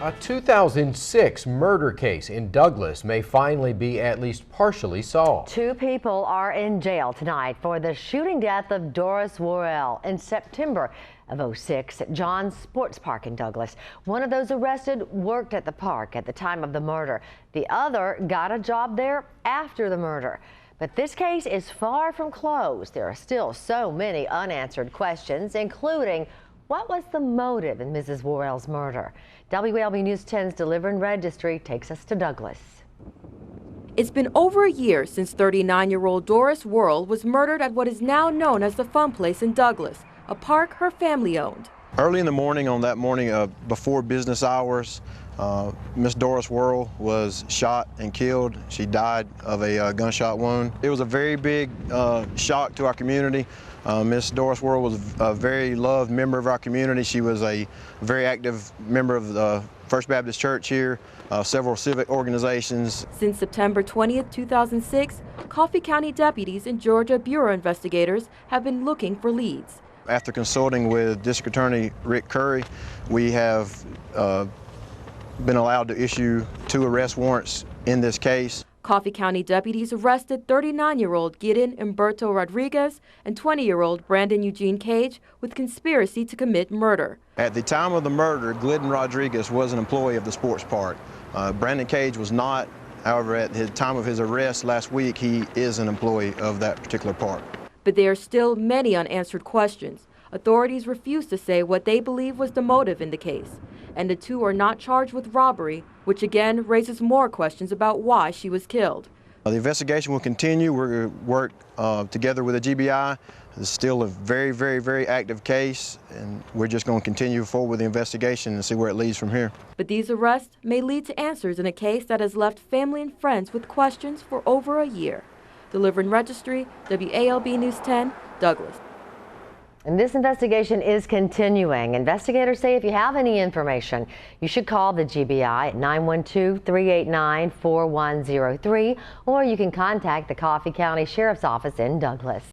A 2006 murder case in Douglas may finally be at least partially solved. Two people are in jail tonight for the shooting death of Doris Worrell in September of '06 at John's Sports Park in Douglas. One of those arrested worked at the park at the time of the murder. The other got a job there after the murder. But this case is far from closed. There are still so many unanswered questions, including what was the motive in Mrs. Worrell's murder? WALB News 10's Deliverance Registry takes us to Douglas. It's been over a year since 39-year-old Doris Worrell was murdered at what is now known as the Fun Place in Douglas, a park her family owned. Early in the morning, on that morning before business hours, Miss Doris Worrell was shot and killed. She died of a gunshot wound. It was a very big shock to our community. Miss Doris Worrell was a very loved member of our community. She was a very active member of the First Baptist Church here, several civic organizations. Since September 20th, 2006, Coffee County deputies and Georgia Bureau investigators have been looking for leads. After consulting with District Attorney Rick Curry, we have been allowed to issue 2 arrest warrants in this case. Coffee County deputies arrested 39-year-old Gideon Humberto Rodriguez and 20-year-old Brandon Eugene Cage with conspiracy to commit murder. At the time of the murder, Glidden Rodriguez was an employee of the sports park. Brandon Cage was not. However, at the time of his arrest last week, he is an employee of that particular park. But there are still many unanswered questions. Authorities refuse to say what they believe was the motive in the case. And the two are not charged with robbery, which again raises more questions about why she was killed. The investigation will continue. We're going to work together with the GBI. It's still a very, very, very active case, and we're just going to continue forward with the investigation and see where it leads from here. But these arrests may lead to answers in a case that has left family and friends with questions for over a year. Deliverance Registry, WALB News 10, Douglas. And this investigation is continuing. Investigators say if you have any information, you should call the GBI at 912-389-4103, or you can contact the Coffee County Sheriff's Office in Douglas.